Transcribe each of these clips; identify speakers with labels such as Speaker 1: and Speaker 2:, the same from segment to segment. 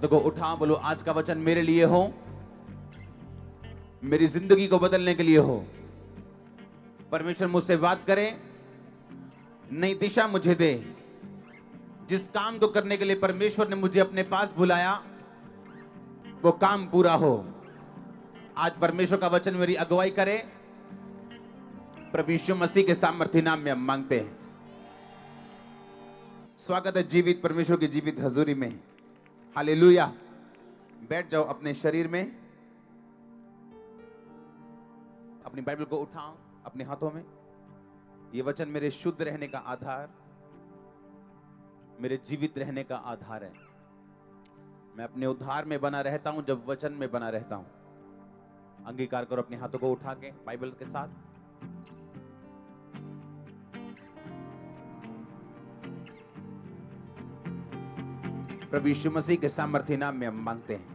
Speaker 1: हाथों को उठा, बोलो आज का वचन मेरे लिए हो, मेरी जिंदगी को बदलने के लिए हो। परमेश्वर मुझसे बात करे, नई दिशा मुझे दे। जिस काम को करने के लिए परमेश्वर ने मुझे अपने पास बुलाया वो काम पूरा हो। आज परमेश्वर का वचन मेरी अगुवाई करे। प्रभु यीशु मसीह के सामर्थ्य नाम में हम मांगते हैं। स्वागत है जीवित परमेश्वर की जीवित हजूरी में। हालेलुया। बैठ जाओ अपने शरीर में, अपनी बाइबल को उठाओ अपने हाथों में। ये वचन मेरे शुद्ध रहने का आधार, मेरे जीवित रहने का आधार है। मैं अपने उद्धार में बना रहता हूं जब वचन में बना रहता हूं। अंगीकार करो अपने हाथों को उठा के बाइबल के साथ। प्रभु यीशु मसीह के सामर्थ्य नाम में हम मांगते हैं।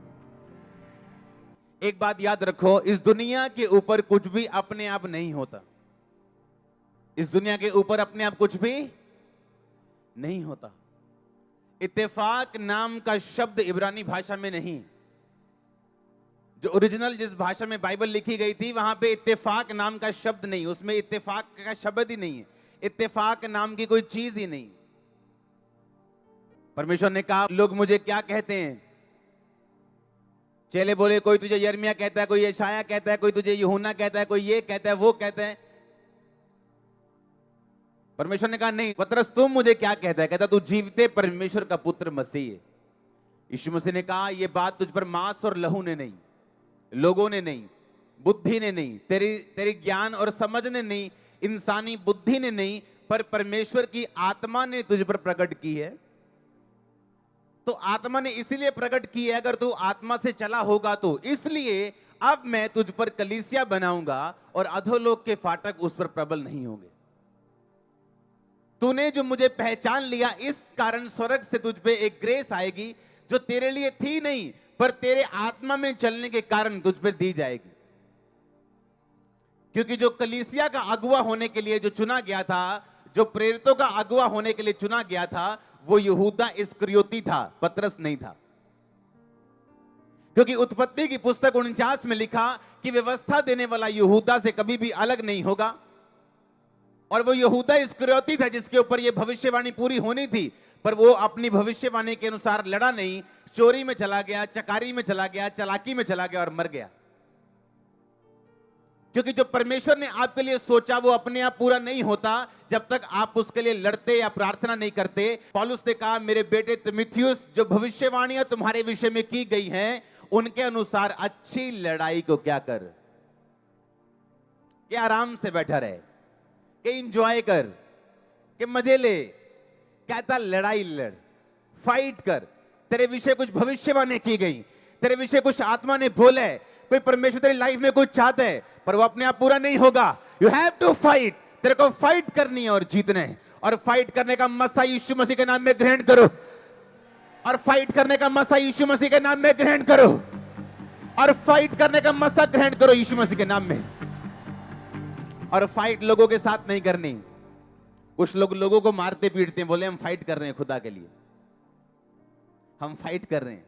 Speaker 1: एक बात याद रखो, इस दुनिया के ऊपर कुछ भी अपने आप नहीं होता। इस दुनिया के ऊपर अपने आप कुछ भी नहीं होता। इत्तेफाक नाम का शब्द इब्रानी भाषा में नहीं, जो ओरिजिनल जिस भाषा में बाइबल लिखी गई थी वहां पे इत्तेफाक नाम का शब्द नहीं, उसमें इत्तेफाक का शब्द ही नहीं है। इत्तेफाक नाम की कोई चीज ही नहीं। परमेश्वर ने कहा, लोग मुझे क्या कहते हैं? चेले बोले, कोई तुझे यिर्मयाह कहता है, कोई यशायाह कहता है, कोई तुझे यूहन्ना कहता है, कोई ये कहता है, वो कहता है। परमेश्वर ने कहा, नहीं पतरस, तुम मुझे क्या कहता है? कहता तू जीवते परमेश्वर का पुत्र मसीह है। यीशु मसीह ने कहा, यह बात तुझ पर मांस और लहू ने नहीं, लोगों ने नहीं, बुद्धि ने नहीं, तेरी ज्ञान और समझ ने नहीं, इंसानी बुद्धि ने नहीं, पर परमेश्वर की आत्मा ने तुझ पर प्रकट की है। तो आत्मा ने इसीलिए प्रकट की है, अगर तू आत्मा से चला होगा तो। इसलिए अब मैं तुझ पर कलीसिया बनाऊंगा और अधोलोक के फाटक उस पर प्रबल नहीं होंगे। तूने जो मुझे पहचान लिया, इस कारण स्वर्ग से तुझ पे एक ग्रेस आएगी जो तेरे लिए थी नहीं, पर तेरे आत्मा में चलने के कारण तुझ पे दी जाएगी। क्योंकि जो कलीसिया का अगुवा होने के लिए जो चुना गया था, जो प्रेरितों का अगुवा होने के लिए चुना गया था, वो यहूदा इस्करियोती था, पतरस नहीं था। क्योंकि उत्पत्ति की पुस्तक 49 में लिखा कि व्यवस्था देने वाला यहूदा से कभी भी अलग नहीं होगा। और वो यहूदा इस्करियोती था जिसके ऊपर ये भविष्यवाणी पूरी होनी थी, पर वो अपनी भविष्यवाणी के अनुसार लड़ा नहीं, चोरी में चला गया, चकारी में चला गया, चालाकी में चला गया और मर गया। क्योंकि जो परमेश्वर ने आपके लिए सोचा वो अपने आप पूरा नहीं होता जब तक आप उसके लिए लड़ते या प्रार्थना नहीं करते। पौलुस ने कहा, मेरे बेटे तीमुथियुस, जो भविष्यवाणियां तुम्हारे विषय में की गई हैं उनके अनुसार अच्छी लड़ाई को क्या कर, कि आराम से बैठा रहे, कि इंजॉय कर, कि मजे ले। कहता लड़ाई लड़, फाइट कर। तेरे विषय कुछ भविष्यवाणी की गई, तेरे विषय कुछ आत्मा ने बोला है, कोई परमेश्वर तेरी लाइफ में कुछ चाहता है, पर वो अपने आप पूरा नहीं होगा। You have to fight. तेरे को फाइट करनी है और जीतना है। और फाइट करने का मसा यीशु मसीह के नाम में ग्रहण करो। और फाइट करने का मसा यीशु मसीह के नाम में ग्रहण करो। और फाइट करने का मसा ग्रहण करो यीशु मसीह के नाम में। और फाइट लोगों के साथ नहीं करनी। कुछ लोग लोगों को मारते पीटते हैं, बोले हम फाइट कर रहे हैं खुदा के लिए, हम फाइट कर रहे हैं,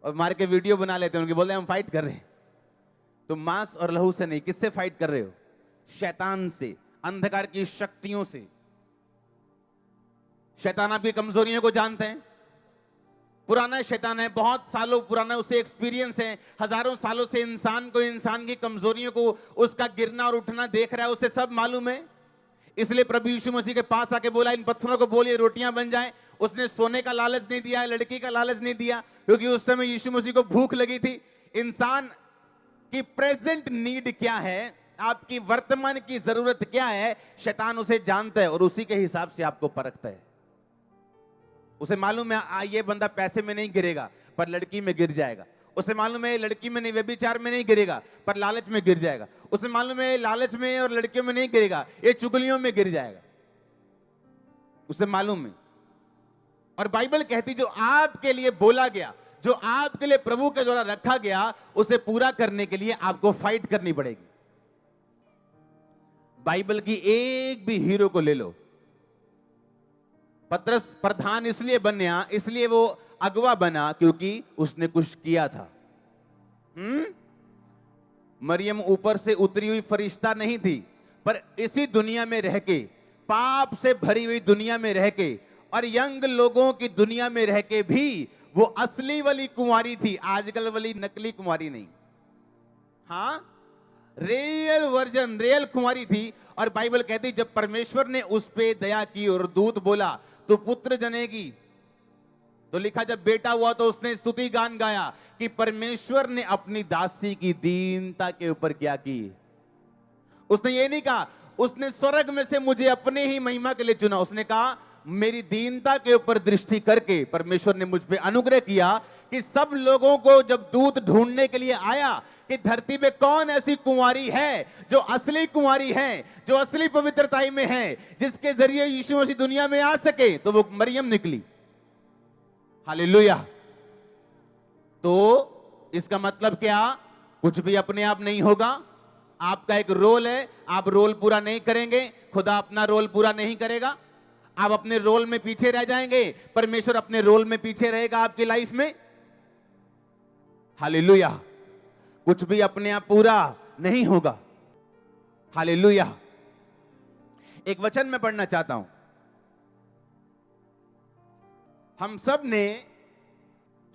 Speaker 1: और मार के वीडियो बना लेते हैं उनके, बोलते हैं हम फाइट कर रहे हैं। तो मांस और लहू से नहीं, किससे फाइट कर रहे हो? शैतान से, अंधकार की शक्तियों से। शैतान आपकी कमजोरियों को जानते हैं। पुराना शैतान है, बहुत सालों पुराना, उसे एक्सपीरियंस है। हजारों सालों से इंसान को, इंसान की कमजोरियों को, उसका गिरना और उठना देख रहा है, उसे सब मालूम है। इसलिए प्रभु यीशु मसीह के पास आके बोला, इन पत्थरों को बोलिए रोटियां बन जाएं। उसने सोने का लालच नहीं दिया, लड़की का लालच नहीं दिया, क्योंकि उस समय यीशु मसीह को भूख लगी थी। इंसान की प्रेजेंट नीड क्या है, आपकी वर्तमान की जरूरत क्या है, शैतान उसे जानता है और उसी के हिसाब से आपको परखता है। उसे मालूम है ये बंदा पैसे में नहीं गिरेगा पर लड़की में गिर जाएगा। उसे मालूम है लड़की में नहीं, व्यभिचार में नहीं गिरेगा पर लालच में गिर जाएगा। उसे मालूम है लालच में और लड़कियों में नहीं गिरेगा, ये चुगलियों में गिर जाएगा। उसे मालूम है। और बाइबल कहती जो आपके लिए बोला गया, जो आपके लिए प्रभु के द्वारा रखा गया, उसे पूरा करने के लिए आपको फाइट करनी पड़ेगी। बाइबल की एक भी हीरो को ले लो। पतरस प्रधान इसलिए बना, इसलिए वो अगवा बना क्योंकि उसने कुछ किया था। मरियम ऊपर से उतरी हुई फरिश्ता नहीं थी, पर इसी दुनिया में रह के, पाप से भरी हुई दुनिया में रह के और यंग लोगों की दुनिया में रह के भी वो असली वाली कुंवारी थी, आजकल वाली नकली कुंवारी नहीं। हाँ, रियल वर्जन, रियल कुंवारी थी। और बाइबल कहती जब परमेश्वर ने उस पे दया की और दूत बोला तू पुत्र जनेगी, तो लिखा जब बेटा हुआ तो उसने स्तुति गान गाया कि परमेश्वर ने अपनी दासी की दीनता के ऊपर क्या की। उसने ये नहीं कहा उसने स्वर्ग में से मुझे अपने ही महिमा के लिए चुना, उसने कहा मेरी दीनता के ऊपर दृष्टि करके परमेश्वर ने मुझ पे अनुग्रह किया कि सब लोगों को जब दूत ढूंढने के लिए आया कि धरती में कौन ऐसी कुंवारी है जो असली कुंवारी है, जो असली पवित्रताई में है, जिसके जरिए यीशु मसीह दुनिया में आ सके, तो वो मरियम निकली। हालेलुया। तो इसका मतलब क्या? कुछ भी अपने आप नहीं होगा, आपका एक रोल है, आप रोल पूरा नहीं करेंगे, खुदा अपना रोल पूरा नहीं करेगा, आप अपने रोल में पीछे रह जाएंगे, परमेश्वर अपने रोल में पीछे रहेगा आपकी लाइफ में। हालेलुया। कुछ भी अपने आप पूरा नहीं होगा। हालेलुया। एक वचन मैं पढ़ना चाहता हूं। हम सब ने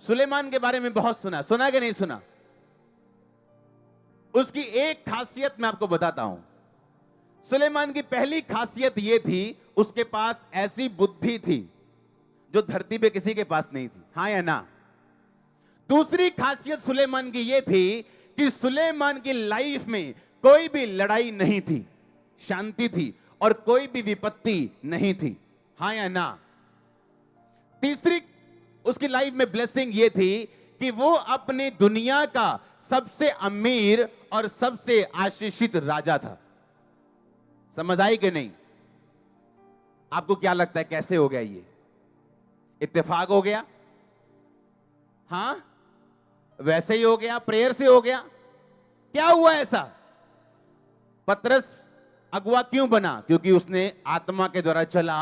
Speaker 1: सुलेमान के बारे में बहुत सुना, सुना कि नहीं सुना? उसकी एक खासियत मैं आपको बताता हूं। सुलेमान की पहली खासियत यह थी उसके पास ऐसी बुद्धि थी जो धरती पे किसी के पास नहीं थी। हां या ना? दूसरी खासियत सुलेमान की यह थी कि सुलेमान की लाइफ में कोई भी लड़ाई नहीं थी, शांति थी और कोई भी विपत्ति नहीं थी। हां या ना? तीसरी उसकी लाइफ में ब्लेसिंग यह थी कि वो अपनी दुनिया का सबसे अमीर और सबसे आशीषित राजा था। समझ आई कि नहीं? आपको क्या लगता है कैसे हो गया ये? इत्तेफाक हो गया? हां, वैसे ही हो गया? प्रेयर से हो गया? क्या हुआ ऐसा? पतरस अगुआ क्यों बना? क्योंकि उसने आत्मा के द्वारा चला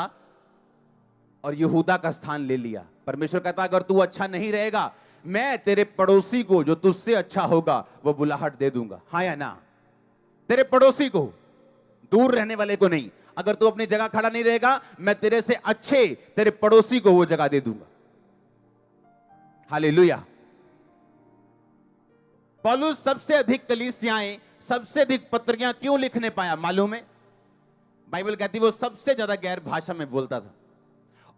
Speaker 1: और यहूदा का स्थान ले लिया। परमेश्वर कहता अगर तू अच्छा नहीं रहेगा, मैं तेरे पड़ोसी को जो तुझसे अच्छा होगा वो बुलाहट दे दूंगा। हाँ या ना? तेरे पड़ोसी को, दूर रहने वाले को नहीं। अगर तू अपनी जगह खड़ा नहीं रहेगा, मैं तेरे से अच्छे तेरे पड़ोसी को वो जगह दे दूंगा। हालेलुया। पौलुस सबसे अधिक कलीसियाएं, सबसे अधिक पत्रियां क्यों लिखने पाया मालूम है? बाइबल कहती वो सबसे ज्यादा गैर भाषा में बोलता था।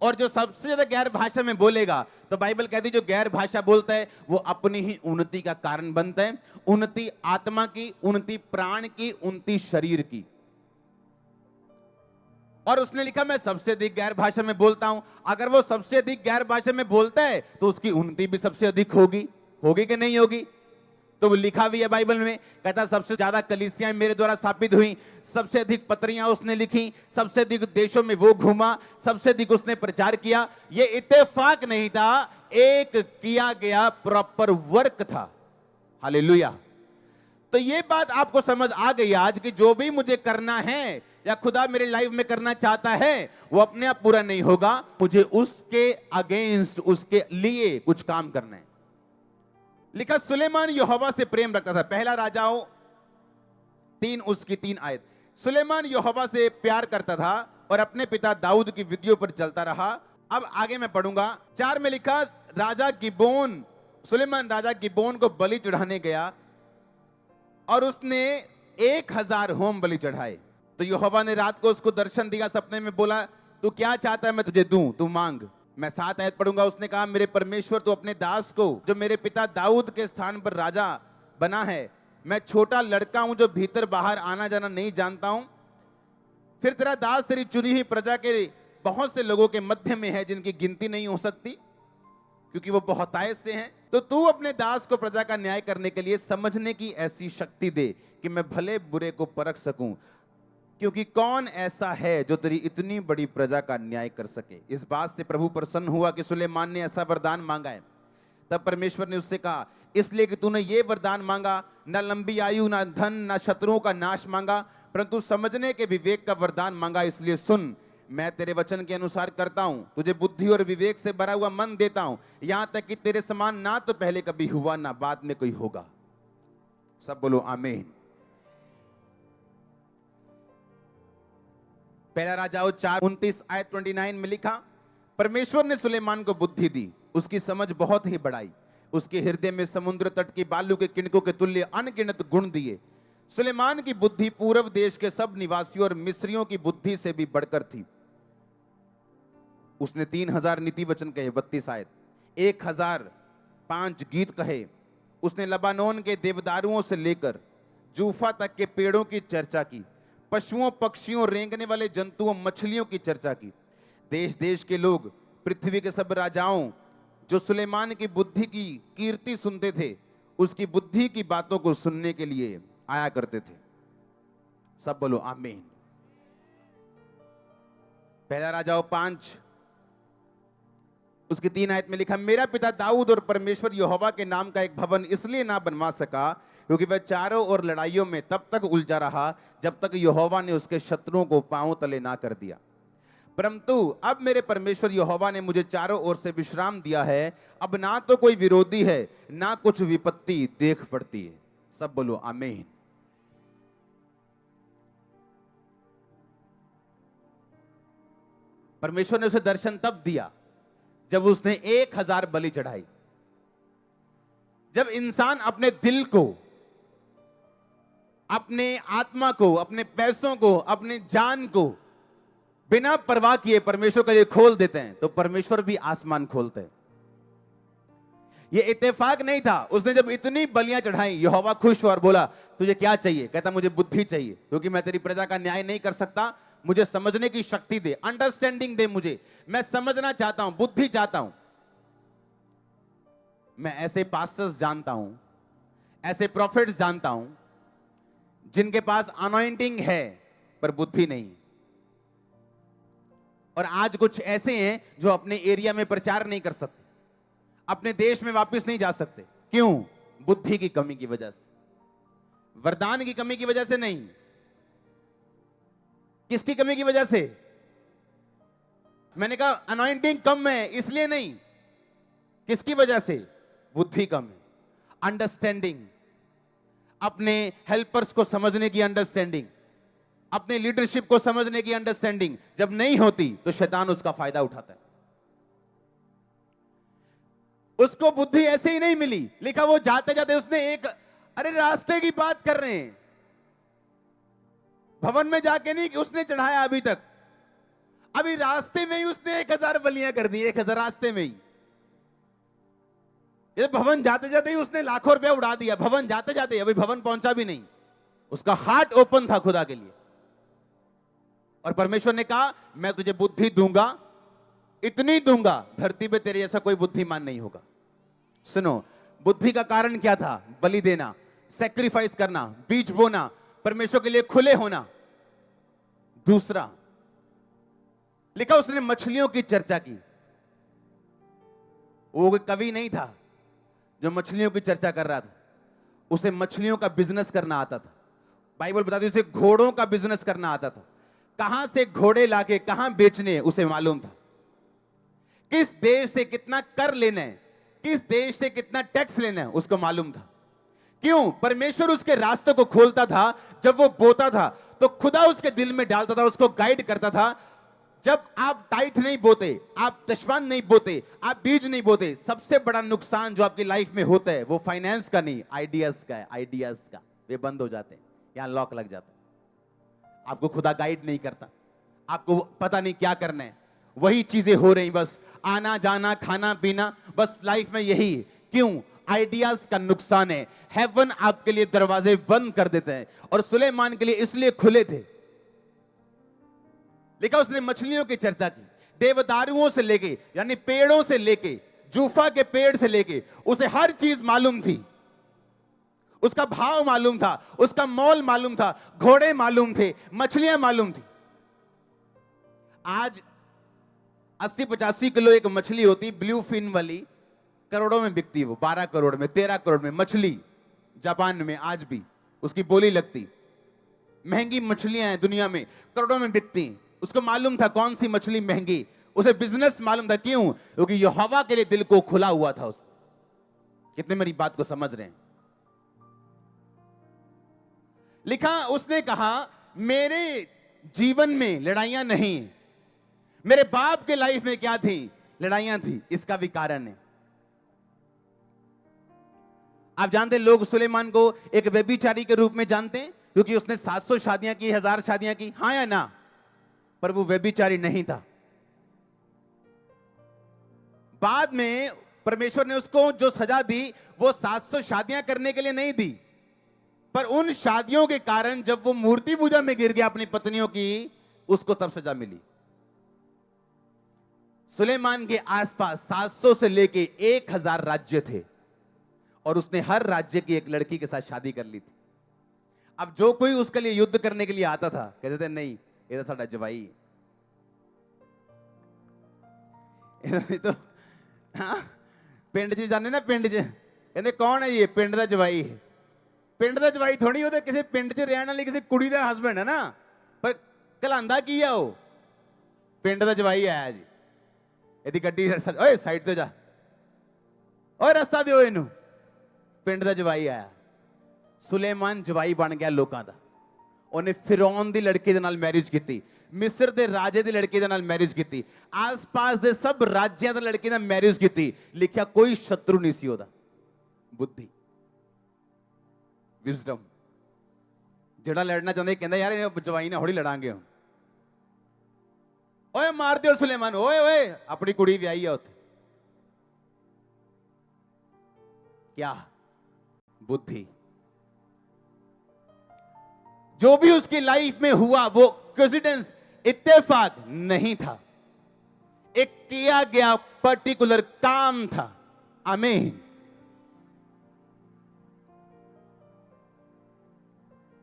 Speaker 1: और जो सबसे ज्यादा गैर भाषा में बोलेगा, तो बाइबल कहती जो गैर भाषा बोलता है वो अपनी ही उन्नति का कारण बनता है। उन्नति आत्मा की, उन्नति प्राण की, उन्नति शरीर की। और उसने लिखा मैं सबसे अधिक गैर भाषा में बोलता हूं। अगर वो सबसे अधिक गैर भाषा में बोलता है तो उसकी उन्नति भी सबसे अधिक होगी। होगी कि नहीं होगी? तो वो लिखा भी है बाइबल में, कहता सबसे ज्यादा कलीसियाएं मेरे द्वारा स्थापित हुई, सबसे अधिक पत्रियां उसने लिखी, सबसे अधिक देशों में वो घूमा, सबसे अधिक उसने प्रचार किया। ये इत्तेफाक नहीं था, एक किया गया प्रॉपर वर्क था। हालेलुया। तो ये बात आपको समझ आ गई आज कि जो भी मुझे करना है या खुदा मेरे लाइफ में करना चाहता है वो अपने आप पूरा नहीं होगा, मुझे उसके अगेंस्ट, उसके लिए कुछ काम करना है। लिखा सुलेमान यहोवा से प्रेम रखता था। पहला राजाओं 3 उसकी 3 आयत। सुलेमान यहोवा से प्यार करता था और अपने पिता दाऊद की विधियों पर चलता रहा। अब आगे मैं पढ़ूंगा 4 में लिखा राजा गिबोन, सुलेमान राजा गिबोन को बलि चढ़ाने गया और उसने 1000 होम बलि चढ़ाए। तो यहोवा ने रात को उसको दर्शन दिया, सपने में बोला तू क्या चाहता है मैं तुझे दूं, तू मांग। मैं 7 आयत पढ़ूंगा। उसने कहा मेरे परमेश्वर तू अपने दास को जो मेरे पिता दाऊद के स्थान पर राजा बना है, मैं छोटा लड़का हूं जो भीतर बाहर आना जाना नहीं जानता हूं। फिर तेरा दास तेरी चुनी हुई प्रजा के बहुत से लोगों के मध्य में है जिनकी गिनती नहीं हो सकती क्योंकि वो बहुतायत से हैं। तो तू अपने दास को प्रजा का न्याय करने के लिए समझने की ऐसी शक्ति दे कि मैं भले बुरे को परख सकूं, क्योंकि कौन ऐसा है जो तेरी इतनी बड़ी प्रजा का न्याय कर सके। इस बात से प्रभु प्रसन्न हुआ कि सुलेमान ने ऐसा वरदान मांगा है। तब परमेश्वर ने उससे कहा इसलिए कि तूने ये वरदान मांगा, न लंबी आयु, न धन, न शत्रुओं का नाश मांगा, परंतु समझने के विवेक का वरदान मांगा। इसलिए सुन, मैं तेरे वचन के अनुसार करता हूं, तुझे बुद्धि और विवेक से भरा हुआ मन देता हूं, यहां तक कि तेरे समान ना तो पहले कभी हुआ ना बाद में कोई होगा। सब बोलो आमीन। पहला राजाओं 4:29 आयत 29 में लिखा, परमेश्वर ने सुलेमान को बुद्धि दी, उसकी समझ बहुत ही बढ़ाई, उसके हृदय में समुद्र तट की बालू के किणकों के तुल्य अनगिनत गुण दिए। सुलेमान की बुद्धि पूर्व देश के सब निवासियों और मिस्रियों की बुद्धि से भी बढ़कर थी। उसने 3000 नीति वचन कहे, 32 आयत, 1005 गीत कहे। उसने लबानोन के देवदारुओं से लेकर जूफा तक के पेड़ों की चर्चा की, पशुओं, पक्षियों, रेंगने वाले जंतुओं, मछलियों की चर्चा की। देश देश के लोग, पृथ्वी के सब राजाओं जो सुलेमान की बुद्धि की कीर्ति सुनते थे, उसकी बुद्धि की बातों को सुनने के लिए आया करते थे। सब बोलो आमीन। पहला राजाओं 5 उसकी 3 आयत में लिखा, मेरा पिता दाऊद और परमेश्वर यहोवा के नाम का एक भवन इसलिए ना बनवा सका क्योंकि वह चारों ओर लड़ाइयों में तब तक उलझा रहा जब तक यहोवा ने उसके शत्रुओं को पांव तले ना कर दिया। परंतु अब मेरे परमेश्वर यहोवा ने मुझे चारों ओर से विश्राम दिया है, अब ना तो कोई विरोधी है ना कुछ विपत्ति देख पड़ती है। सब बोलो आमीन। परमेश्वर ने उसे दर्शन तब दिया जब उसने 1000 बलि चढ़ाई। जब इंसान अपने दिल को, अपने आत्मा को, अपने पैसों को, अपने जान को बिना परवाह किए परमेश्वर के लिए खोल देते हैं, तो परमेश्वर भी आसमान खोलते हैं। यह इत्तेफाक नहीं था। उसने जब इतनी बलियां चढ़ाई, यहोवा खुश हुआ और बोला, तुझे क्या चाहिए? कहता, मुझे बुद्धि चाहिए, क्योंकि मैं तेरी प्रजा का न्याय नहीं कर सकता, मुझे समझने की शक्ति दे, अंडरस्टैंडिंग दे मुझे, मैं समझना चाहता हूं, बुद्धि चाहता हूं। मैं ऐसे पास्टर्स जानता हूं, ऐसे प्रॉफिट्स जानता हूं जिनके पास अनॉइंटिंग है पर बुद्धि नहीं। और आज कुछ ऐसे हैं जो अपने एरिया में प्रचार नहीं कर सकते, अपने देश में वापस नहीं जा सकते। क्यों? बुद्धि की कमी की वजह से, वरदान की कमी की वजह से नहीं। किसकी कमी की वजह से? मैंने कहा अनॉइंटिंग कम है इसलिए नहीं। किसकी वजह से? बुद्धि कम है, अंडरस्टैंडिंग, अपने हेल्पर्स को समझने की अंडरस्टैंडिंग, अपने लीडरशिप को समझने की अंडरस्टैंडिंग जब नहीं होती तो शैतान उसका फायदा उठाता है। उसको बुद्धि ऐसे ही नहीं मिली। लिखा, वो जाते जाते उसने एक, अरे रास्ते की बात कर रहे हैं, भवन में जाके नहीं कि उसने चढ़ाया अभी तक, अभी रास्ते में ही उसने 1000 बलियां कर दी। 1000 रास्ते में ही। ये भवन जाते जाते ही उसने लाखों रुपया उड़ा दिया। भवन जाते जाते, अभी भवन पहुंचा भी नहीं। उसका हार्ट ओपन था खुदा के लिए। और परमेश्वर ने कहा, मैं तुझे बुद्धि दूंगा, इतनी दूंगा, धरती पे तेरे जैसा कोई बुद्धिमान नहीं होगा। सुनो, बुद्धि का कारण क्या था? बलि देना, सैक्रिफाइस करना, बीज बोना, परमेश्वर के लिए खुले होना। दूसरा लिखा, उसने मछलियों की चर्चा की। वो कोई कवि नहीं था जो मछलियों की चर्चा कर रहा था, उसे मछलियों का बिजनेस करना आता था। बाइबल बताती है उसे घोड़ों का बिजनेस करना आता था। कहां से घोड़े लाके कहां बेचने उसे मालूम था। किस देश से कितना कर लेना है, किस देश से कितना टैक्स लेना है उसको मालूम था। क्यों? परमेश्वर उसके रास्ते को खोलता था। जब वो बोता था तो खुदा उसके दिल में डालता था, उसको गाइड करता था। जब आप टाइथ नहीं बोते, आप दशवान नहीं बोते, आप बीज नहीं बोते, सबसे बड़ा नुकसान जो आपकी लाइफ में होता है वो फाइनेंस का नहीं, आइडियाज का है। आइडियाज का वे बंद हो जाते हैं, यहां लॉक लग जाता है। आपको खुदा गाइड नहीं करता, आपको पता नहीं क्या करना है, वही चीजें हो रही, बस आना जाना खाना पीना, बस लाइफ में यही। क्यों? आइडियाज का नुकसान है। हेवन आपके लिए दरवाजे बंद कर देते हैं, और सुलेमान के लिए इसलिए खुले थे। लिखा, उसने मछलियों की चर्चा की, देवदारुओं से लेके, यानी पेड़ों से लेके, जूफा के पेड़ से लेके, उसे हर चीज मालूम थी। उसका भाव मालूम था, उसका मोल मालूम था, घोड़े मालूम थे, मछलियां मालूम थी। आज 80-85 किलो एक मछली होती, ब्लू फिन वाली, करोड़ों में बिकती है। वो 12 करोड़ में, 13 करोड़ में मछली जापान में आज भी उसकी बोली लगती। महंगी मछलियां हैं दुनिया में, करोड़ों में बिकती। उसको मालूम था कौन सी मछली महंगी, उसे बिजनेस मालूम था। क्यों? क्योंकि यहोवा के लिए दिल को खुला हुआ था उस। कितने मेरी बात को समझ रहे हैं? लिखा, उसने कहा मेरे जीवन में लड़ाइयां नहीं, मेरे बाप के लाइफ में क्या थी? लड़ाइयां थी। इसका भी कारण है। आप जानते हैं लोग सुलेमान को एक व्यभिचारी के रूप में जानते हैं, क्योंकि उसने 700 शादियां की, 1000 शादियां की, हां या ना? पर वो व्यभिचारी नहीं था। बाद में परमेश्वर ने उसको जो सजा दी वो 700 शादियां करने के लिए नहीं दी, पर उन शादियों के कारण जब वो मूर्ति पूजा में गिर गया अपनी पत्नियों की, उसको तब सजा मिली। सुलेमान के आसपास 700 से लेके 1000 राज्य थे और उसने हर राज्य की एक लड़की के साथ शादी कर ली थी। अब जो कोई उसके लिए युद्ध करने के लिए आता था, कहते थे नहीं ये तो साडा जवाई है। तो हाँ, पिंड च जाने ना, पिंड च कहते कौन है ये? पिंड का जवाई है। पिंड का जवाई थोड़ी, वो तो किसी पिंड च रहने वाली किसी कुड़ी का हस्बैंड है ना, पर कहलांदा की है? वो पिंड का जवाई आया जी, यदि गड्डी ओए साइड तो जा, ओए रास्ता दिओ इनू, पिंड का जवाई आया। सुलेमान जवाई बन गया लोगों का। उन्हें फिरौन दी लड़की दे नाल मैरिज की, मिस्र दे राजे दी लड़की दे नाल मैरिज की, आस-पास दे सब राज्यों दे लड़की नाल मैरिज की। लिखा कोई शत्रु नहीं सी ओदा। बुद्धि, विजडम। जेड़ा लड़ना चाहता कहता यार जवाई ने होड़ी लड़ांगे हम। ओए मार दियो सुलेमान, ओए ओए अपनी कुड़ी ब्याही है उत्थे। क्या? बुद्धि। जो भी उसकी लाइफ में हुआ वो कोइंसिडेंस, इत्तेफाक नहीं था, एक किया गया पर्टिकुलर काम था। आमीन।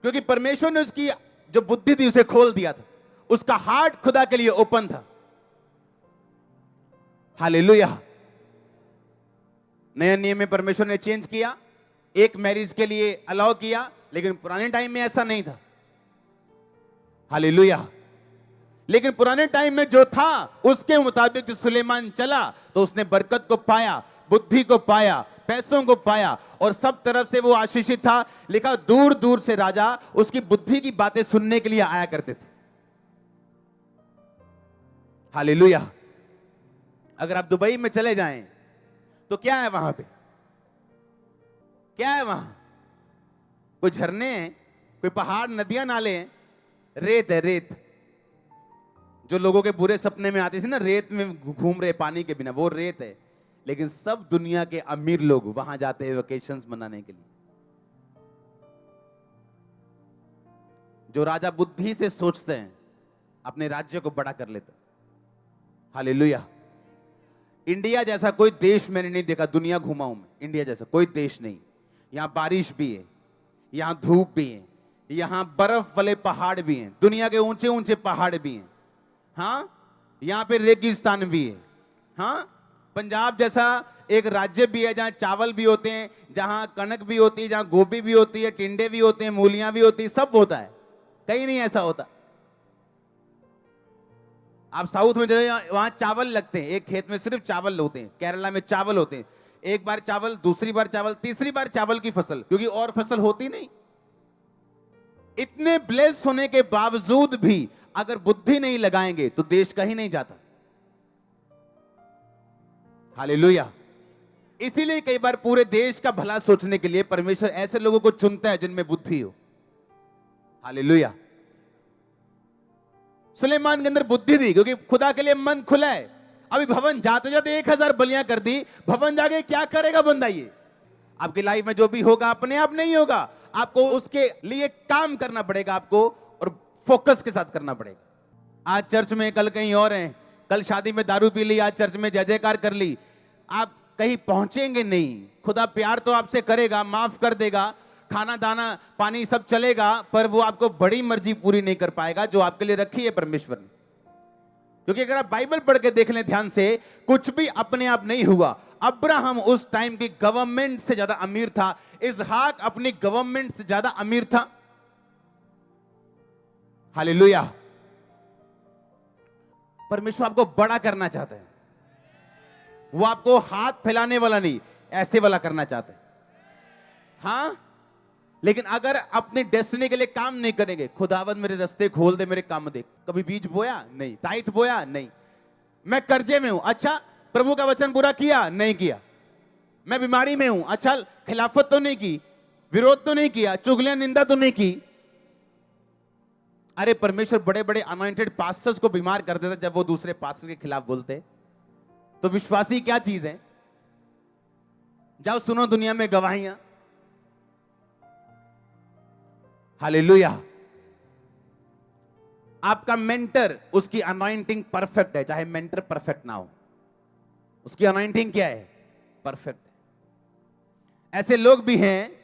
Speaker 1: क्योंकि परमेश्वर ने उसकी जो बुद्धि थी उसे खोल दिया था, उसका हार्ट खुदा के लिए ओपन था। हालेलुया। नए नियम में परमेश्वर ने चेंज किया, एक मैरिज के लिए अलाउ किया, लेकिन पुराने टाइम में ऐसा नहीं था। हालेलुया। लेकिन पुराने टाइम में जो था उसके मुताबिक जो सुलेमान चला तो उसने बरकत को पाया, बुद्धि को पाया, पैसों को पाया और सब तरफ से वो आशीषित था। लिखा दूर दूर से राजा उसकी बुद्धि की बातें सुनने के लिए आया करते थे। हालेलुया। अगर आप दुबई में चले जाएं तो क्या है वहां पे? क्या है वहां? कोई झरने हैं, कोई पहाड़, नदियां, नाले हैं? रेत है, रेत। जो लोगों के बुरे सपने में आती थी ना, रेत में घूम रहे पानी के बिना, वो रेत है। लेकिन सब दुनिया के अमीर लोग वहां जाते हैं वेकेशंस मनाने के लिए। जो राजा बुद्धि से सोचते हैं अपने राज्य को बड़ा कर लेते। हालेलुया। इंडिया जैसा कोई देश मैंने नहीं देखा, दुनिया घुमा हूं मैं, इंडिया जैसा कोई देश नहीं। यहां बारिश भी है, यहां धूप भी है, यहां बर्फ वाले पहाड़ भी हैं, दुनिया के ऊंचे ऊंचे पहाड़ भी हैं। हाँ, यहां पे रेगिस्तान भी है। हाँ, पंजाब जैसा एक राज्य भी है जहां चावल भी होते हैं, जहां कनक भी होती है, जहां गोभी भी होती है, टिंडे भी होते हैं, मूलियां भी होती है, सब होता है। कहीं नहीं ऐसा होता। आप साउथ में चले वहां चावल लगते हैं, एक खेत में सिर्फ चावल होते हैं। केरला में चावल होते हैं, एक बार चावल, दूसरी बार चावल, तीसरी बार चावल की फसल, क्योंकि और फसल होती नहीं। इतने ब्लेस होने के बावजूद भी अगर बुद्धि नहीं लगाएंगे तो देश कहीं नहीं जाता। हालेलुया। इसीलिए कई बार पूरे देश का भला सोचने के लिए परमेश्वर ऐसे लोगों को चुनता है जिनमें बुद्धि हो। हालेलुया। सुलेमान के अंदर बुद्धि थी क्योंकि खुदा के लिए मन खुला है। अभी भवन जाते जाते 1000 बलियां कर दी, भवन जाके क्या करेगा बंदा? ये आपकी लाइफ में जो भी होगा अपने आप नहीं होगा, आपको उसके लिए काम करना पड़ेगा आपको, और फोकस के साथ करना पड़ेगा। आज चर्च में, कल कहीं और हैं, कल शादी में दारू पी ली, आज चर्च में जय जयकार कर ली, आप कहीं पहुंचेंगे नहीं। खुदा प्यार तो आपसे करेगा, माफ कर देगा, खाना दाना पानी सब चलेगा, पर वो आपको बड़ी मर्जी पूरी नहीं कर पाएगा जो आपके लिए रखी है परमेश्वर ने। क्योंकि अगर आप बाइबल पढ़ के देख लें ध्यान से, कुछ भी अपने आप नहीं हुआ। अब्राहम उस टाइम की गवर्नमेंट से ज्यादा अमीर था, इसहाक अपनी गवर्नमेंट से ज्यादा अमीर था। हालेलुया। परमेश्वर आपको बड़ा करना चाहता है। वो आपको हाथ फैलाने वाला नहीं, ऐसे वाला करना चाहता है। हाँ, लेकिन अगर अपनी डेस्टिनी के लिए काम नहीं करेंगे, खुदावंद मेरे रास्ते खोल दे, मेरे काम दे। कभी बीज बोया नहीं, टाइट बोया नहीं, मैं कर्जे में हूं, अच्छा प्रभु का वचन पूरा किया नहीं किया, मैं बीमारी में हूं, अच्छा खिलाफत तो नहीं की, विरोध तो नहीं किया, चुगलियां निंदा तो नहीं की। अरे परमेश्वर बड़े बड़े अनॉइंटेड पास्टर्स को बीमार कर देता जब वो दूसरे पास्टर के खिलाफ बोलते। तो विश्वासी क्या चीज है? जाओ सुनो दुनिया में गवाहियां। हालेलुया। आपका मेंटर, उसकी अनॉइंटिंग परफेक्ट है, चाहे मेंटर परफेक्ट ना हो, उसकी अनॉइंटिंग क्या है? परफेक्ट है। ऐसे लोग भी हैं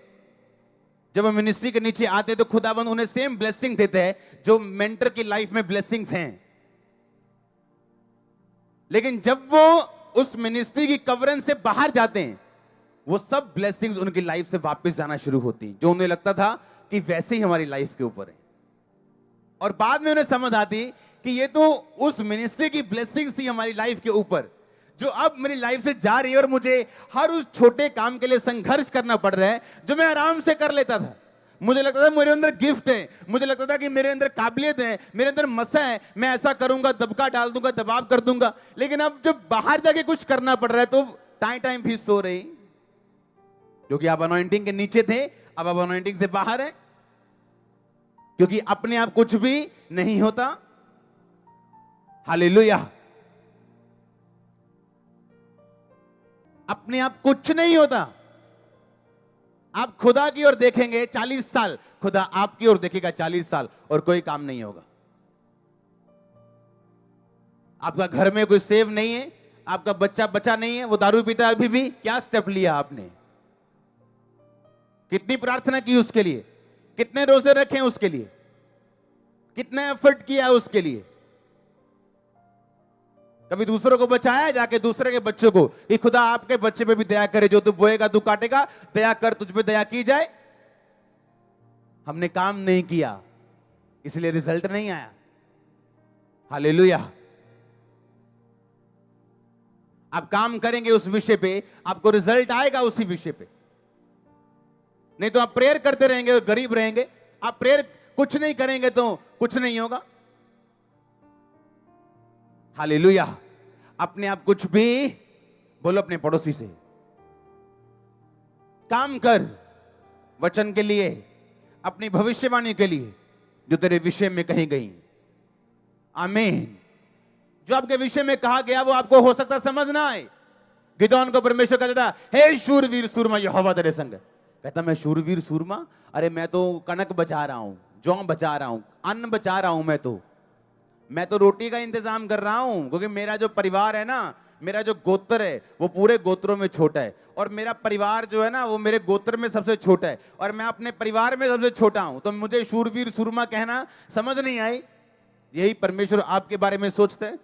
Speaker 1: जब वो मिनिस्ट्री के नीचे आते तो खुदाबंद उन्हें सेम ब्लेसिंग देते हैं जो मेंटर की लाइफ में ब्लेसिंग्स हैं। लेकिन जब वो उस मिनिस्ट्री की कवरेंस से बाहर जाते हैं, वो सब ब्लेसिंग्स उनकी लाइफ से वापस जाना शुरू होती हैं, जो उन्हें लगता था कि वैसे ही हमारी लाइफ के ऊपर है। और बाद में उन्हें समझ आती कि ये तो उस मिनिस्ट्री की ब्लेसिंग्स थी हमारी लाइफ के ऊपर, जो अब मेरी लाइफ से जा रही है, और मुझे हर उस छोटे काम के लिए संघर्ष करना पड़ रहा है जो मैं आराम से कर लेता था। मुझे लगता था मेरे अंदर गिफ्ट है, मुझे लगता था कि मेरे अंदर काबिलियत है, मेरे अंदर मसा है, मैं ऐसा करूंगा, दबका डाल दूंगा, दबाव कर दूंगा। लेकिन अब जब बाहर जाके कुछ करना पड़ रहा है तो टाइम भी सो रही, क्योंकि आप अनॉइंटिंग के नीचे थे, अब आप अनॉइंटिंग से बाहर है, क्योंकि अपने आप कुछ भी नहीं होता। हालेलुया। अपने आप कुछ नहीं होता। आप खुदा की ओर देखेंगे 40 साल, खुदा आपकी ओर देखेगा 40 साल, और कोई काम नहीं होगा। आपका घर में कोई सेव नहीं है, आपका बच्चा बचा नहीं है, वो दारू पीता है अभी भी, क्या स्टेप लिया आपने? कितनी प्रार्थना की उसके लिए, कितने रोजे रखे उसके लिए, कितना एफर्ट किया उसके लिए? कभी दूसरों को बचाया जाके दूसरे के बच्चों को, कि खुदा आपके बच्चे पे भी दया करे, जो तू बोएगा तू काटेगा, दया कर, तुझ पे दया की जाए। हमने काम नहीं किया, इसलिए रिजल्ट नहीं आया। हालेलुया। आप काम करेंगे उस विषय पे, आपको रिजल्ट आएगा उसी विषय पे। नहीं तो आप प्रेयर करते रहेंगे, गरीब रहेंगे। आप प्रेयर कुछ नहीं करेंगे तो कुछ नहीं होगा। हालेलुया। अपने आप कुछ भी बोलो अपने पड़ोसी से, काम कर वचन के लिए, अपनी भविष्यवाणी के लिए जो तेरे विषय में कही गई। आमीन। जो आपके विषय में कहा गया वो आपको हो सकता समझ ना आए। गिदोन को परमेश्वर कहता था, हे शूरवीर सूरमा यहोवा तेरे संग। कहता मैं शूरवीर सूरमा? अरे मैं तो कनक बचा रहा हूं, जौ बचा रहा हूं, अन्न बचा रहा हूं, मैं तो रोटी का इंतजाम कर रहा हूं, क्योंकि मेरा जो परिवार है ना, मेरा जो गोत्र है वो पूरे गोत्रों में छोटा है, और मेरा परिवार जो है ना वो मेरे गोत्र में सबसे छोटा है, और मैं अपने परिवार में सबसे छोटा हूं, तो मुझे शूरवीर सूरमा कहना समझ नहीं आई। यही परमेश्वर आपके बारे में सोचते हैं।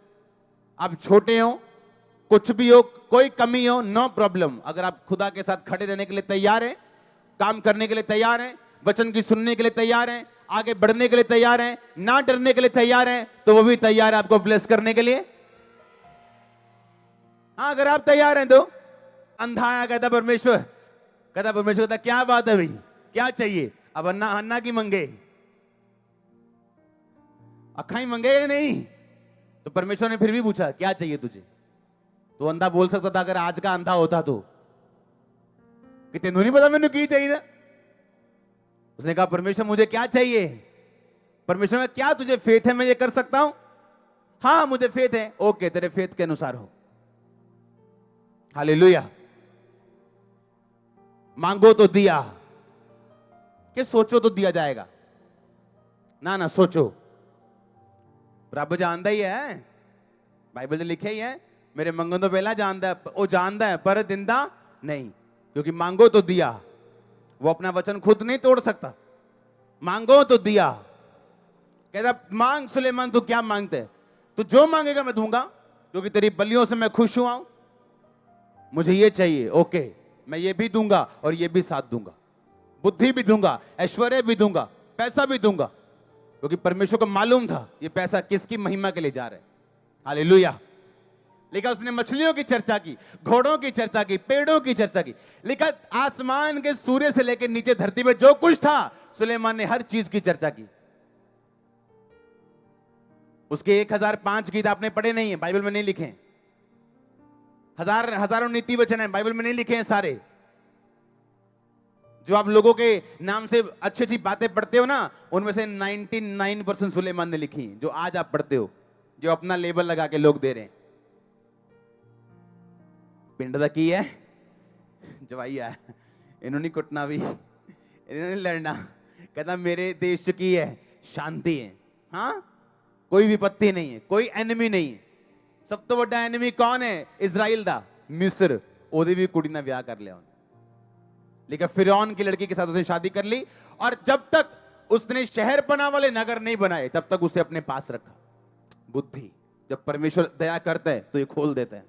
Speaker 1: आप छोटे हो, कुछ भी हो, कोई कमी हो, नो प्रॉब्लम। अगर आप खुदा के साथ खड़े रहने के लिए तैयार हैं, काम करने के लिए तैयार हैं, वचन की सुनने के लिए तैयार हैं, आगे बढ़ने के लिए तैयार हैं, ना डरने के लिए तैयार हैं, तो वो भी तैयार है आपको ब्लेस करने के लिए। हाँ, अगर आप तैयार हैं तो। अंधा आया, कहता परमेश्वर कहता क्या बात है भाई, क्या चाहिए? अब अन्ना की मंगे, अखाई मंगे या नहीं? तो परमेश्वर ने फिर भी पूछा क्या चाहिए तुझे? तो अंधा बोल सकता था अगर आज का अंधा होता तो, कि तेनू नहीं पता मैंने की चाहिए। उसने कहा परमेश्वर मुझे क्या चाहिए? परमेश्वर ने क्या तुझे फेथ है मैं ये कर सकता हूं? हाँ मुझे फेथ है। ओके, तेरे फेथ के अनुसार हो। हालेलुया। मांगो तो दिया, कि सोचो तो दिया जाएगा? ना सोचो। रब जानता ही है, बाइबल में लिखे ही है, मेरे मंगन तो पहला जानता है, वो जानता है पर दिंदा नहीं, क्योंकि मांगो तो दिया। वो अपना वचन खुद नहीं तोड़ सकता। मांगो तो दिया। कहता मांग सुलेमान, तू क्या मांगते है? तू जो मांगेगा मैं दूंगा, क्योंकि तेरी बलियों से मैं खुश हुआ हूं। मुझे ये चाहिए, ओके, मैं ये भी दूंगा और ये भी साथ दूंगा, बुद्धि भी दूंगा, ऐश्वर्य भी दूंगा, पैसा भी दूंगा, क्योंकि परमेश्वर को मालूम था ये पैसा किसकी महिमा के लिए जा रहा है। हालेलुया। लिखा उसने मछलियों की चर्चा की, घोड़ों की चर्चा की, पेड़ों की चर्चा की। लिखा आसमान के सूर्य से लेकर नीचे धरती में जो कुछ था सुलेमान ने हर चीज की चर्चा की। उसके 1005 गीत आपने पढ़े नहीं है, बाइबल में नहीं लिखे हैं। हजारों नीति वचन है, बाइबल में नहीं लिखे हैं सारे। जो आप लोगों के नाम से अच्छी अच्छी बातें पढ़ते हो ना, उनमें से 99% सुलेमान ने लिखी हैं, जो आज आप पढ़ते हो, जो अपना लेबल लगा के लोग दे रहे हैं। पिंड दा की है जवाई है, इन्होंने कुटना भी, इन्होंने लड़ना। कहता मेरे देश की है शांति है। हाँ, कोई विपत्ति नहीं है, कोई एनिमी नहीं है। सब तो बड़ा एनिमी कौन है? इजराइल दा, मिस्र। ओदी भी कुड़ी ना ब्याह कर लिया उन्हें। लेकिन फिरौन की लड़की के साथ उसने शादी कर ली, और जब तक उसने शहरपना वाले नगर नहीं बनाए तब तक उसे अपने पास रखा। बुद्धि, जब परमेश्वर दया करता है तो ये खोल देता है।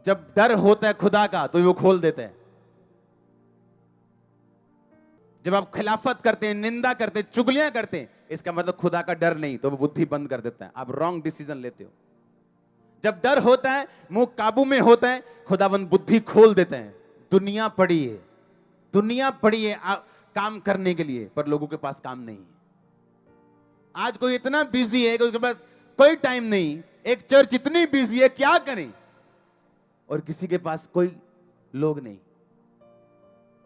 Speaker 1: जब डर होता है खुदा का तो वो खोल देते हैं। जब आप खिलाफत करते हैं, निंदा करते हैं, चुगलियां करते हैं, इसका मतलब खुदा का डर नहीं, तो वो बुद्धि बंद कर देता है। आप रॉन्ग डिसीजन लेते हो। जब डर होता है, मुंह काबू में होता है, खुदावंद बुद्धि खोल देते हैं। दुनिया पड़ी है, दुनिया पड़ी है काम करने के लिए, पर लोगों के पास काम नहीं है। आज कोई इतना बिजी है कि उसके पास कोई टाइम नहीं। एक चर्च इतनी बिजी है, क्या करें, और किसी के पास कोई लोग नहीं।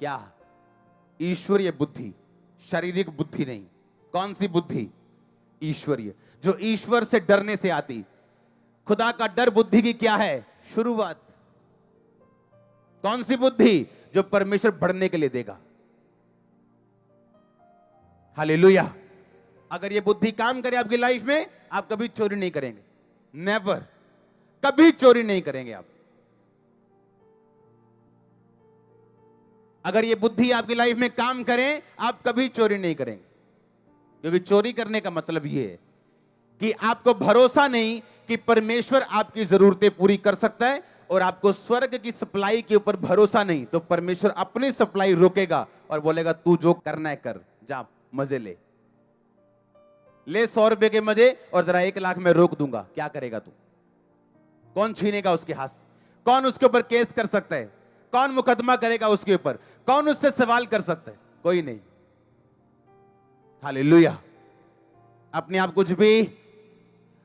Speaker 1: क्या? ईश्वरीय बुद्धि, शारीरिक बुद्धि नहीं। कौन सी बुद्धि? ईश्वरीय, जो ईश्वर से डरने से आती। खुदा का डर बुद्धि की क्या है? शुरुआत। कौन सी बुद्धि? जो परमेश्वर बढ़ने के लिए देगा। हालेलुया। अगर ये बुद्धि काम करे आपकी लाइफ में, आप कभी चोरी नहीं करेंगे। नेवर, कभी चोरी नहीं करेंगे आप। अगर ये बुद्धि आपकी लाइफ में काम करे, आप कभी चोरी नहीं करेंगे। क्योंकि चोरी करने का मतलब यह है कि आपको भरोसा नहीं कि परमेश्वर आपकी जरूरतें पूरी कर सकता है, और आपको स्वर्ग की सप्लाई के ऊपर भरोसा नहीं, तो परमेश्वर अपनी सप्लाई रोकेगा और बोलेगा तू जो करना है कर, जा मजे ले 100 रुपए के मजे, और जरा 1 लाख में रोक दूंगा। क्या करेगा तू? कौन छीनेगा उसके हाथ से? कौन उसके ऊपर केस कर सकता है? कौन मुकदमा करेगा उसके ऊपर? कौन उससे सवाल कर सकता है? कोई नहीं। हालेलुया। अपने आप कुछ भी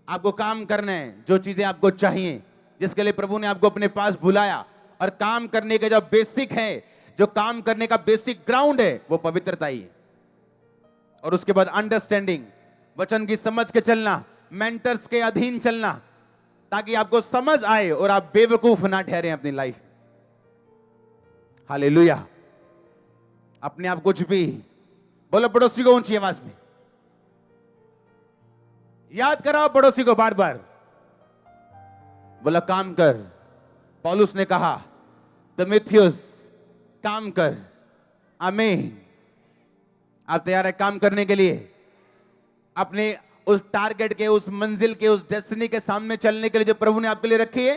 Speaker 1: आपको काम करना है, जो चीजें आपको चाहिए, जिसके लिए प्रभु ने आपको अपने पास बुलाया, और काम करने के जो बेसिक है, जो काम करने का बेसिक ग्राउंड है, वो पवित्रता ही है। और उसके बाद अंडरस्टैंडिंग, वचन की समझ के चलना, मेंटर्स के अधीन चलना, ताकि आपको समझ आए और आप बेवकूफ ना ठहरे अपनी लाइफ। हालेलुया। अपने आप कुछ भी बोलो, पड़ोसी को ऊंची आवाज में याद कराओ, पड़ोसी को बार बार बोला काम कर। पौलुस ने कहा तिमुथियुस काम कर। आमीन। आप तैयार है काम करने के लिए? अपने उस टारगेट के, उस मंजिल के, उस डेस्टिनी के सामने चलने के लिए जो प्रभु ने आपके लिए रखी है?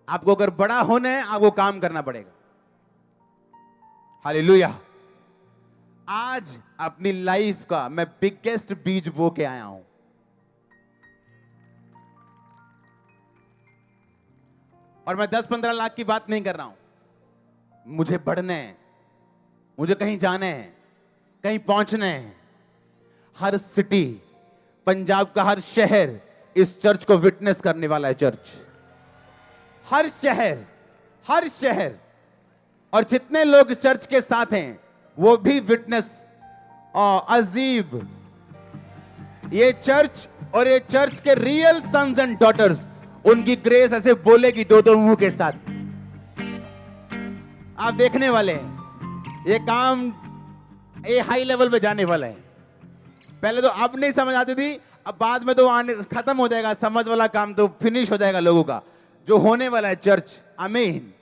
Speaker 1: आपको अगर बड़ा होना है, आपको काम करना पड़ेगा। हालेलुया। आज अपनी लाइफ का मैं बिगेस्ट बीज बो के आया हूं। और मैं 10-15 लाख की बात नहीं कर रहा हूं। मुझे बढ़ना है, मुझे कहीं जाना है, कहीं पहुंचना है। हर सिटी, पंजाब का हर शहर इस चर्च को विटनेस करने वाला है। चर्च, हर शहर, हर शहर, और जितने लोग चर्च के साथ हैं वो भी विटनेस। अजीब, ये चर्च और ये चर्च के रियल सन्स एंड डॉटर्स, उनकी ग्रेस ऐसे बोलेगी दो मुंह के साथ। आप देखने वाले हैं ये काम, ये हाई लेवल पे जाने वाला है। पहले तो अब नहीं समझ आती थी, अब बाद में तो आने खत्म हो जाएगा, समझ वाला काम तो फिनिश हो जाएगा लोगों का, जो होने वाला है चर्च। आमीन।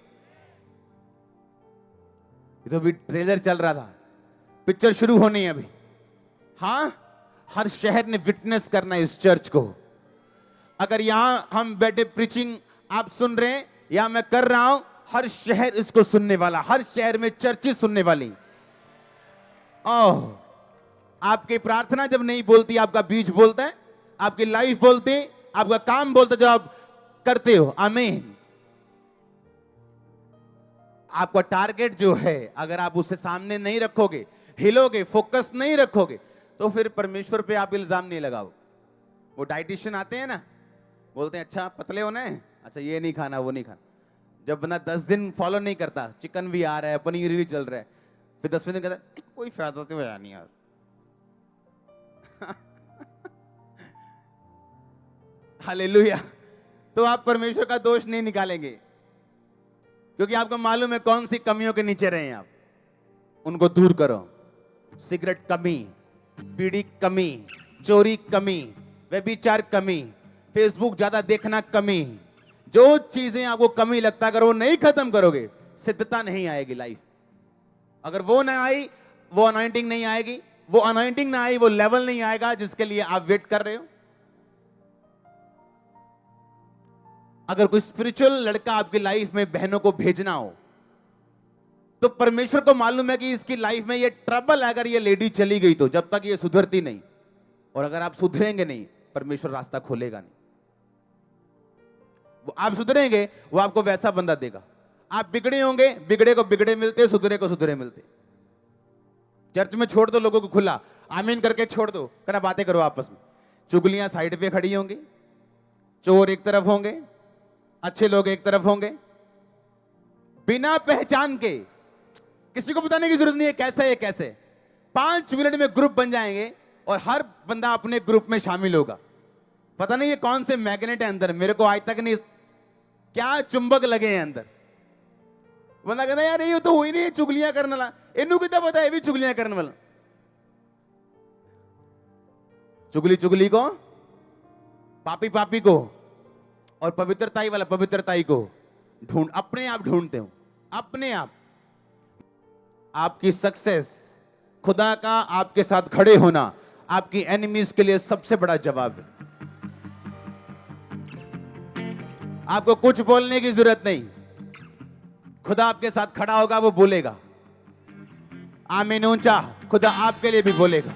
Speaker 1: ये तो अभी ट्रेलर चल रहा था, पिक्चर शुरू होनी है अभी। हाँ, हर शहर ने विटनेस करना है इस चर्च को। अगर यहां हम बैठे प्रीचिंग आप सुन रहे हैं, या मैं कर रहा हूं, हर शहर इसको सुनने वाला, हर शहर में चर्चें सुनने वाली। ओह, आपकी प्रार्थना जब नहीं बोलती, आपका बीज बोलता है, आपकी लाइफ बोलती है, आपका काम बोलता है जो आप करते हो। आमीन। आपका टारगेट जो है, अगर आप उसे सामने नहीं रखोगे, हिलोगे, फोकस नहीं रखोगे, तो फिर परमेश्वर पे आप इल्जाम नहीं लगाओ। वो डाइटिशियन आते हैं ना, बोलते हैं अच्छा पतले होना है, अच्छा ये नहीं खाना वो नहीं खाना। जब बंदा 10 दिन फॉलो नहीं करता, चिकन भी आ रहा है, पनीर भी चल रहा है, फिर 10वें दिन कहता है कोई फायदा तो है नहीं यार। हालेलुया। तो आप परमेश्वर का दोष नहीं निकालेंगे, क्योंकि आपको मालूम है कौन सी कमियों के नीचे रहे हैं आप, उनको दूर करो। सिगरेट कमी, बीड़ी कमी, चोरी कमी, व्यभिचार कमी, फेसबुक ज्यादा देखना कमी। जो चीजें आपको कमी लगता है, अगर वो नहीं खत्म करोगे, सिद्धता नहीं आएगी लाइफ। अगर वो ना आई, वो अनॉइंटिंग नहीं आएगी, वो अनॉइंटिंग ना आई, वो लेवल नहीं आएगा जिसके लिए आप वेट कर रहे हो। अगर कोई स्पिरिचुअल लड़का आपकी लाइफ में बहनों को भेजना हो, तो परमेश्वर को मालूम है कि इसकी लाइफ में ये ट्रबल है। अगर ये लेडी चली गई तो जब तक ये सुधरती नहीं, और अगर आप सुधरेंगे नहीं, परमेश्वर रास्ता खोलेगा नहीं। वो आप सुधरेंगे, वो आपको वैसा बंदा देगा। आप बिगड़े होंगे, बिगड़े को बिगड़े मिलते, सुधरे को सुधरे मिलते। चर्च में छोड़ दो लोगों को खुला, आमीन करके छोड़ दो, कहना बातें करो आपस में। चुगलियां साइड पे खड़ी होंगी, चोर एक तरफ होंगे, अच्छे लोग एक तरफ होंगे। बिना पहचान के, किसी को बताने की जरूरत नहीं है कैसे है कैसे। 5 मिनट में ग्रुप बन जाएंगे और हर बंदा अपने ग्रुप में शामिल होगा। पता नहीं ये कौन से मैग्नेट है अंदर, मेरे को आज तक नहीं, क्या चुंबक लगे हैं अंदर। बंदा कहता यार ये तो हुई नहीं, चुगलियां करने वाला, इनू कितना पता है, ये भी चुगलियां करने वाला। चुगली चुगली को, पापी पापी को, और पवित्रताई वाला पवित्रताई को ढूंढ, अपने आप ढूंढते हो, अपने आप। आपकी सक्सेस, खुदा का आपके साथ खड़े होना, आपकी एनिमीज के लिए सबसे बड़ा जवाब है। आपको कुछ बोलने की जरूरत नहीं, खुदा आपके साथ खड़ा होगा, वो बोलेगा। आमीन ऊंचा, खुदा आपके लिए भी बोलेगा।